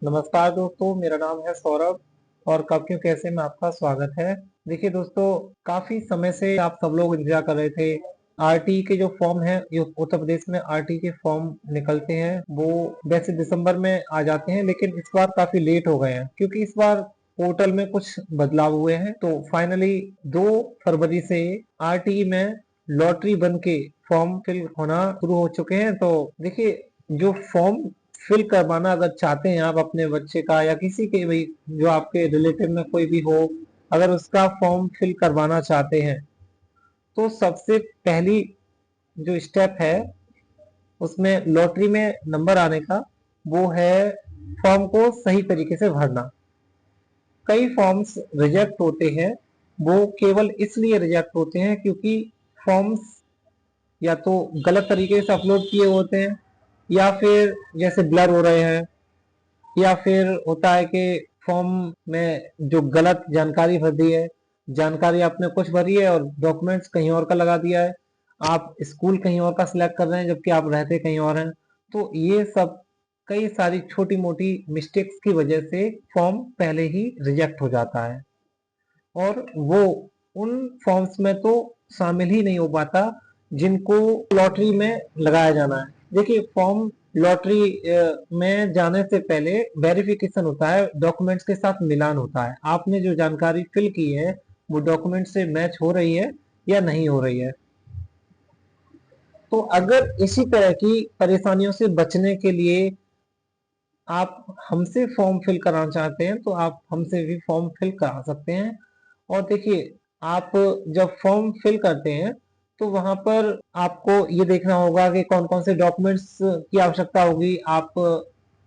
नमस्कार दोस्तों, मेरा नाम है सौरभ और कब क्यों कैसे में आपका स्वागत है। देखिए दोस्तों, काफी समय से आप सब लोग इंतजार कर रहे थे। आरटी के जो फॉर्म है, ये उत्तर प्रदेश में आरटी के फॉर्म निकलते हैं, वो वैसे दिसंबर में आ जाते हैं, लेकिन इस बार काफी लेट हो गए हैं क्योंकि इस बार पोर्टल में कुछ बदलाव हुए हैं। तो फाइनली 2 फरवरी से आरटी में लॉटरी बन के फॉर्म फिल होना शुरू हो चुके हैं। तो देखिए, जो फॉर्म फिल करवाना अगर चाहते हैं आप अपने बच्चे का या किसी के भी, जो आपके रिलेटिव में कोई भी हो, अगर उसका फॉर्म फिल करवाना चाहते हैं तो सबसे पहली जो स्टेप है उसमें लॉटरी में नंबर आने का, वो है फॉर्म को सही तरीके से भरना। कई फॉर्म्स रिजेक्ट होते हैं, वो केवल इसलिए रिजेक्ट होते हैं क्योंकि फॉर्म्स या तो गलत तरीके से अपलोड किए होते हैं, या फिर जैसे ब्लर हो रहे हैं, या फिर होता है कि फॉर्म में जो गलत जानकारी भर दी है, जानकारी आपने कुछ भरी है और डॉक्यूमेंट्स कहीं और का लगा दिया है, आप स्कूल कहीं और का सिलेक्ट कर रहे हैं जबकि आप रहते कहीं और हैं। तो ये सब कई सारी छोटी मोटी मिस्टेक्स की वजह से फॉर्म पहले ही रिजेक्ट हो जाता है, और वो उन फॉर्म्स में तो शामिल ही नहीं हो पाता जिनको लॉटरी में लगाया जाना है। देखिए, फॉर्म लॉटरी में जाने से पहले वेरिफिकेशन होता है, डॉक्यूमेंट्स के साथ मिलान होता है, आपने जो जानकारी फिल की है वो डॉक्यूमेंट से मैच हो रही है या नहीं हो रही है। तो अगर इसी तरह की परेशानियों से बचने के लिए आप हमसे फॉर्म फिल कराना चाहते हैं तो आप हमसे भी फॉर्म फिल करा सकते हैं। और देखिए, आप जब फॉर्म फिल करते हैं तो वहां पर आपको ये देखना होगा कि कौन कौन से डॉक्यूमेंट्स की आवश्यकता होगी। आप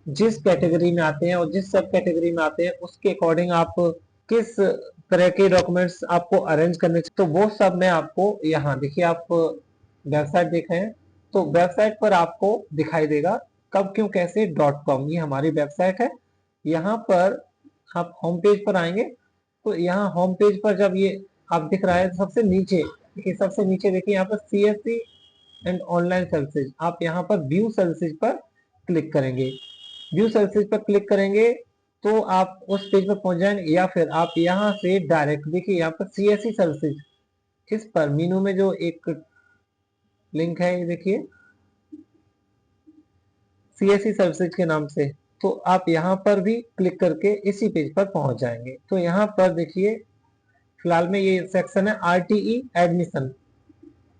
जिस कैटेगरी में आते हैं और जिस सब कैटेगरी में आते हैं उसके अकॉर्डिंग आप किस तरह के डॉक्यूमेंट्स आपको अरेंज करने चाहिए, तो वो सब मैं आपको यहाँ देखिए, आप वेबसाइट देख रहे हैं तो वेबसाइट पर आपको दिखाई देगा कब क्यों कैसे .com, ये हमारी वेबसाइट है। यहाँ पर आप होम पेज पर आएंगे तो यहाँ होम पेज पर जब ये आप दिख रहा है, सबसे नीचे देखिए, सबसे नीचे देखिए यहाँ पर सीएससी एंड ऑनलाइन सर्विसेज, आप यहाँ पर व्यू सर्विसेज पर क्लिक करेंगे। व्यू सर्विसेज पर क्लिक करेंगे तो आप उस पेज पर पहुंच जाएंगे, या फिर आप यहाँ से डायरेक्ट देखिए यहाँ पर सीएससी सर्विसेज, इस पर मीनू में जो एक लिंक है, ये देखिए सीएससी सर्विसेज के नाम से, तो आप यहाँ पर भी क्लिक करके इसी पेज पर पहुंच जाएंगे। तो यहाँ पर देखिए, फिलहाल में ये सेक्शन है RTE admission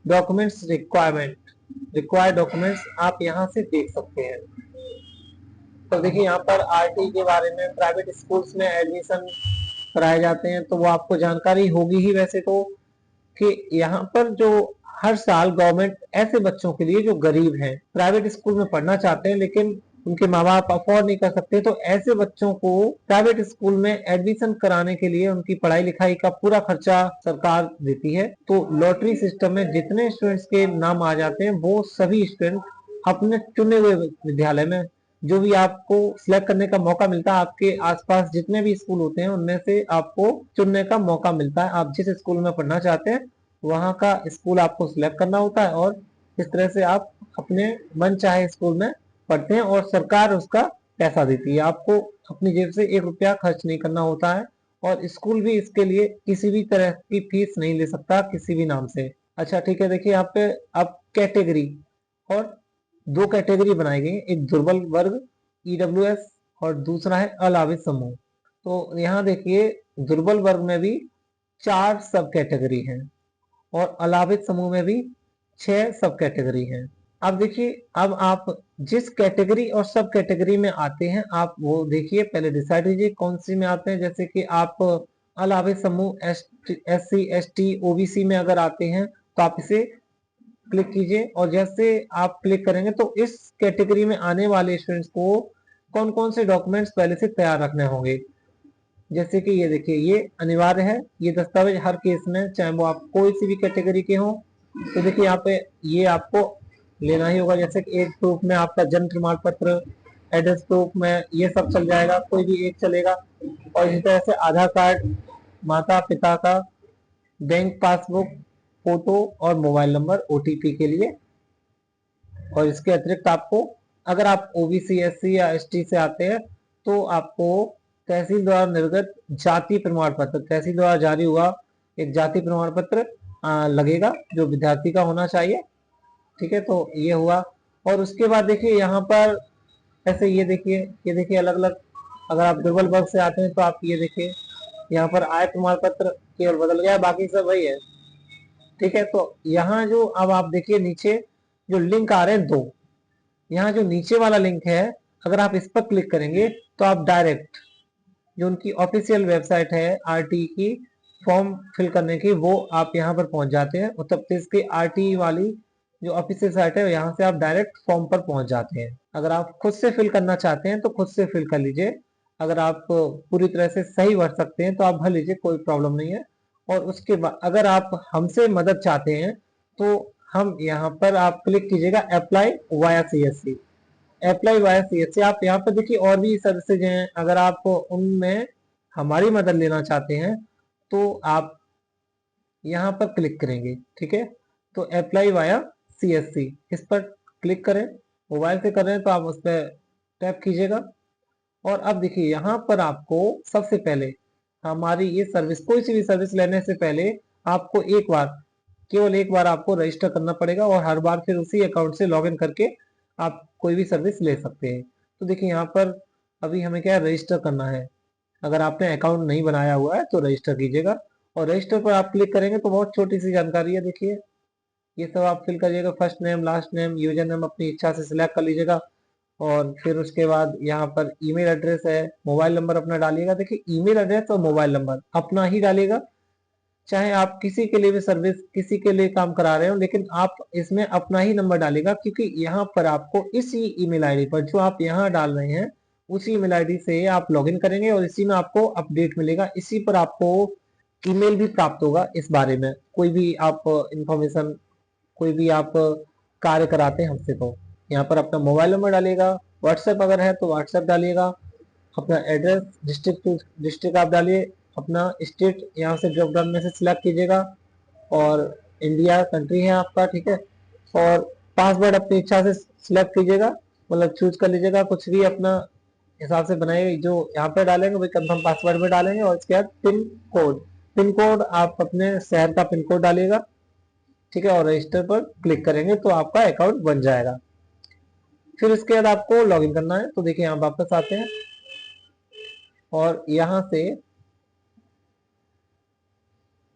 documents requirement, required documents, आप यहाँ से देख सकते हैं। तो देखिए, यहाँ पर आरटी के बारे में, प्राइवेट स्कूल्स में एडमिशन कराए जाते हैं तो वो आपको जानकारी होगी ही वैसे तो, कि यहाँ पर जो हर साल गवर्नमेंट ऐसे बच्चों के लिए जो गरीब हैं, प्राइवेट स्कूल में पढ़ना चाहते हैं लेकिन उनके माँ बाप अफोर्ड नहीं कर सकते, तो ऐसे बच्चों को प्राइवेट स्कूल में एडमिशन कराने के लिए उनकी पढ़ाई लिखाई का पूरा खर्चा सरकार देती है। तो लॉटरी सिस्टम में जितने स्टूडेंट्स के नाम आ जाते हैं वो सभी स्टूडेंट अपने चुने हुए विद्यालय में, जो भी आपको सिलेक्ट करने का मौका मिलता है, आपके आसपास जितने भी स्कूल होते हैं उनमें से आपको चुनने का मौका मिलता है। आप जिस स्कूल में पढ़ना चाहते हैं वहां का स्कूल आपको सिलेक्ट करना होता है, और इस तरह से आप अपने मन चाहे स्कूल में पढ़ते हैं और सरकार उसका पैसा देती है, आपको अपनी जेब से 1 रुपया खर्च नहीं करना होता है। और स्कूल भी इसके लिए किसी भी तरह की फीस नहीं ले सकता किसी भी नाम से। अच्छा ठीक है, देखिए यहाँ पे अब कैटेगरी, और 2 कैटेगरी बनाई गई, एक दुर्बल वर्ग ईडब्ल्यूएस और दूसरा है अलावित समूह। तो यहाँ देखिए, दुर्बल वर्ग में भी 4 सब कैटेगरी हैं और अलावित समूह में भी 6 सब कैटेगरी हैं। अब देखिए, अब आप जिस कैटेगरी और सब कैटेगरी में आते हैं आप वो देखिए, पहले डिसाइड कीजिए कौन सी में आते हैं। जैसे कि आप अलावित समूह SC ST OBC में अगर आते हैं तो आप इसे क्लिक कीजिए, और जैसे आप क्लिक करेंगे तो इस कैटेगरी में आने वाले स्टूडेंट्स को कौन कौन से डॉक्यूमेंट्स पहले से तैयार रखने होंगे। जैसे कि ये देखिए, ये अनिवार्य है, ये दस्तावेज हर केस में, चाहे वो आप कोई सी भी कैटेगरी के हो। तो देखिए यहाँ पे ये आपको लेना ही होगा। जैसे कि एज प्रूफ में आपका जन्म प्रमाण पत्र, एड्रेस प्रूफ में ये सब चल जाएगा, कोई भी एक चलेगा। और इसी तरह से आधार कार्ड, माता पिता का, बैंक पासबुक, फोटो और मोबाइल नंबर ओटीपी के लिए। और इसके अतिरिक्त आपको, अगर आप ओबीसी SC या ST से आते हैं तो आपको तहसील द्वारा निर्गत जाति प्रमाण पत्र, तहसील द्वारा जारी हुआ एक जाति प्रमाण पत्र लगेगा जो विद्यार्थी का होना चाहिए। ठीक है, तो ये हुआ। और उसके बाद देखिए यहाँ पर ऐसे ये देखिए अलग अलग, अगर आप दुर्बल वर्ग से आते हैं तो आप ये देखिए यहाँ पर आय प्रमाण पत्र केवल बदल गया, बाकी सब वही है। ठीक है, तो यहाँ जो अब आप देखिए नीचे जो लिंक आ रहे हैं दो, यहाँ जो नीचे वाला लिंक है अगर आप इस पर क्लिक करेंगे तो आप डायरेक्ट जो उनकी ऑफिशियल वेबसाइट है आरटी की फॉर्म फिल करने की, वो आप यहाँ पर पहुंच जाते हैं। उत्तर प्रदेश की आरटी वाली जो ऑफिशियल साइट है यहाँ से आप डायरेक्ट फॉर्म पर पहुंच जाते हैं। अगर आप खुद से फिल करना चाहते हैं तो खुद से फिल कर लीजिए, अगर आप पूरी तरह से सही भर सकते हैं तो आप भर लीजिए, कोई प्रॉब्लम नहीं है। और उसके बाद अगर आप हमसे मदद चाहते हैं तो हम यहाँ पर आप क्लिक कीजिएगा apply via CSC, apply via CSC. आप यहाँ पर देखिए और भी सर्विसेज हैं, अगर आप उनमें हमारी मदद लेना चाहते हैं तो आप यहाँ पर क्लिक करेंगे। ठीक है, तो अप्लाई वाया सीएससी इस पर क्लिक करें, मोबाइल से कर रहे हैं तो आप उस पर टैप कीजिएगा। और अब देखिए यहाँ पर आपको सबसे पहले हमारी ये सर्विस, कोई सी भी सर्विस लेने से पहले आपको एक बार, केवल एक बार आपको रजिस्टर करना पड़ेगा और हर बार फिर उसी अकाउंट से लॉगिन करके आप कोई भी सर्विस ले सकते हैं। तो देखिए यहाँ पर अभी हमें क्या रजिस्टर करना है, अगर आपने अकाउंट नहीं बनाया हुआ है तो रजिस्टर कीजिएगा। और रजिस्टर पर आप क्लिक करेंगे तो बहुत छोटी सी जानकारी है, देखिए ये सब आप फिल करिएगा, first name, last name, user name अपनी इच्छा से सिलेक्ट कर लीजिएगा। और फिर उसके बाद यहाँ पर ईमेल एड्रेस है, मोबाइल नंबर अपना डालिएगा। देखिए ईमेल एड्रेस और मोबाइल नंबर अपना ही डालिएगा, चाहे आप किसी के लिए भी सर्विस, किसी के लिए काम करा रहे हो, लेकिन आप इसमें अपना ही नंबर डालिएगा, क्योंकि यहाँ पर आपको इसी ईमेल आईडी पर जो आप यहाँ डाल रहे हैं उसी ईमेल आईडी से आप लॉगिन करेंगे और इसी में आपको अपडेट मिलेगा, इसी पर आपको ईमेल भी प्राप्त होगा इस बारे में। कोई भी आप इंफॉर्मेशन, कोई भी आप कार्य कराते हैं हमसे तो यहाँ पर अपना मोबाइल नंबर डालिएगा, व्हाट्सएप अगर है तो व्हाट्सएप डालिएगा, अपना एड्रेस, डिस्ट्रिक्ट टू डिस्ट्रिक्ट आप डालिए, अपना स्टेट यहाँ से ड्रॉप डाउन में से सिलेक्ट कीजिएगा और इंडिया कंट्री है आपका। ठीक है, और पासवर्ड अपनी इच्छा से सिलेक्ट कीजिएगा, मतलब चूज कर लीजिएगा, कुछ भी अपना हिसाब से बनाइए, जो यहाँ पे डालेंगे वही कंफर्म पासवर्ड में डालेंगे। और इसके बाद पिन कोड, पिन कोड आप अपने शहर का पिन कोड डालिएगा। ठीक है, और रजिस्टर पर क्लिक करेंगे तो आपका अकाउंट बन जाएगा। फिर इसके बाद आपको लॉगिन करना है। तो देखिए यहाँ वापस आते हैं और यहाँ से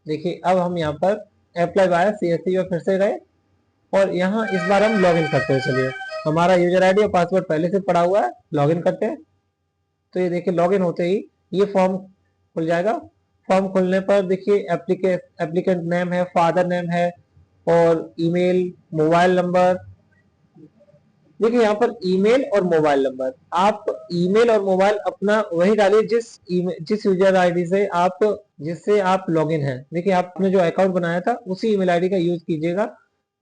देखिए अब हम यहाँ पर अप्लाई वाया सीएससी और फिर से गए और यहाँ इस बार हम लॉगिन करते हैं। चलिए, हमारा यूजर आईडी और पासवर्ड पहले से पड़ा हुआ है, लॉगिन करते हैं। तो ये देखिए लॉगिन होते ही ये फॉर्म खुल जाएगा। फॉर्म खुलने पर देखिए एप्लीकेंट नेम है, फादर नेम है और ईमेल, मोबाइल नंबर। देखिए यहाँ पर ईमेल और मोबाइल नंबर, आप ईमेल और मोबाइल अपना वही डालिए जिस यूजर आईडी से आप, जिससे आप लॉगिन हैं। देखिए आपने जो अकाउंट बनाया था उसी ईमेल आईडी का यूज कीजिएगा,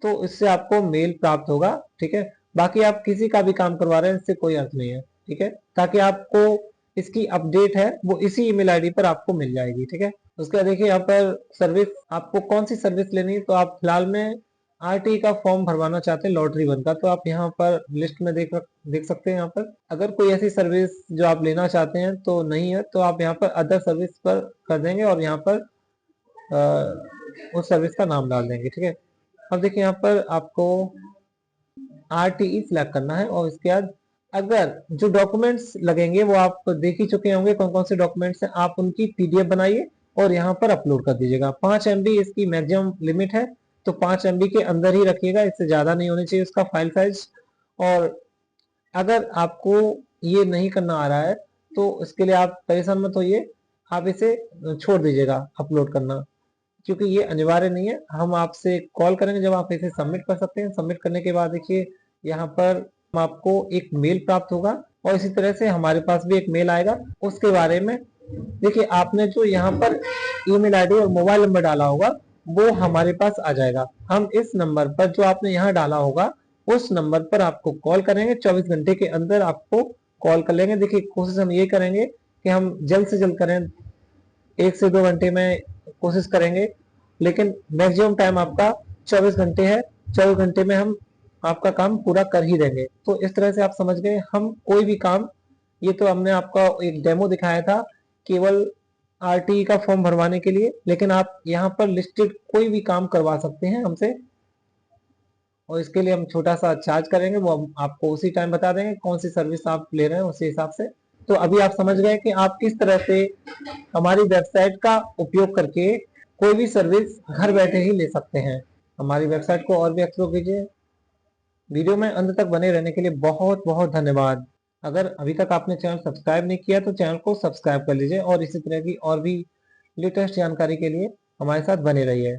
तो इससे आपको मेल प्राप्त होगा। ठीक है, बाकी आप किसी का भी काम करवा रहे हैं इससे कोई अर्थ नहीं है। ठीक है, ताकि आपको इसकी अपडेट है वो इसी ईमेल आईडी पर आपको मिल जाएगी। ठीक है, उसके बाद देखिए यहाँ पर सर्विस, आपको कौन सी सर्विस लेनी है, तो आप फिलहाल में आरटी का फॉर्म भरवाना चाहते हैं लॉटरी वन का, तो आप यहाँ पर लिस्ट में देख सकते हैं। यहाँ पर अगर कोई ऐसी सर्विस जो आप लेना चाहते हैं तो नहीं है तो आप यहाँ पर अदर सर्विस पर कर देंगे और यहाँ पर उस सर्विस का नाम डाल देंगे। ठीक है, अब देखिए यहाँ पर आपको आरटीई सिलेक्ट करना है और इसके बाद अगर जो डॉक्यूमेंट्स लगेंगे वो आप देख ही चुके होंगे कौन कौन से डॉक्यूमेंट्स हैं, आप उनकी पीडीएफ बनाइए और यहाँ पर अपलोड कर दीजिएगा। 5 MB इसकी मैक्सिमम लिमिट है, तो 5 MB के अंदर ही रखिएगा, इससे ज्यादा नहीं होनी चाहिए उसका फाइल साइज। और अगर आपको ये नहीं करना आ रहा है तो इसके लिए आप परेशान मत होइए, आप इसे छोड़ दीजिएगा अपलोड करना, क्योंकि ये अनिवार्य नहीं है। हम आपसे कॉल करेंगे जब आप इसे सबमिट कर सकते हैं। सबमिट करने के बाद देखिए यहाँ पर आपको एक मेल प्राप्त होगा और इसी तरह से हमारे पास भी एक मेल आएगा उसके बारे में। देखिए आपने जो यहाँ पर ईमेल आईडी और मोबाइल नंबर डाला होगा वो हमारे पास आ जाएगा। हम इस नंबर पर जो आपने यहाँ डाला होगा उस नंबर पर आपको कॉल करेंगे, 24 घंटे के अंदर आपको कॉल कर लेंगे। देखिए कोशिश हम ये करेंगे कि हम जल्द से जल्द करें, 1 से 2 घंटे में कोशिश करेंगे, लेकिन मैक्सिमम टाइम आपका 24 घंटे है। 24 घंटे में हम आपका काम पूरा कर ही देंगे। तो इस तरह से आप समझ गए, हम कोई भी काम ये तो हमने आपको एक डेमो दिखाया था केवल आरटीई का फॉर्म भरवाने के लिए, लेकिन आप यहाँ पर लिस्टेड कोई भी काम करवा सकते हैं हमसे, और इसके लिए हम छोटा सा चार्ज करेंगे, वो हम आपको उसी टाइम बता देंगे कौन सी सर्विस आप ले रहे हैं उसी हिसाब से। तो अभी आप समझ गए कि आप किस तरह से हमारी वेबसाइट का उपयोग करके कोई भी सर्विस घर बैठे ही ले सकते हैं। हमारी वेबसाइट को और भी एक्सप्लोर कीजिए। वीडियो में अंत तक बने रहने के लिए बहुत बहुत धन्यवाद। अगर अभी तक आपने चैनल सब्सक्राइब नहीं किया तो चैनल को सब्सक्राइब कर लीजिए और इसी तरह की और भी लेटेस्ट जानकारी के लिए हमारे साथ बने रहिए।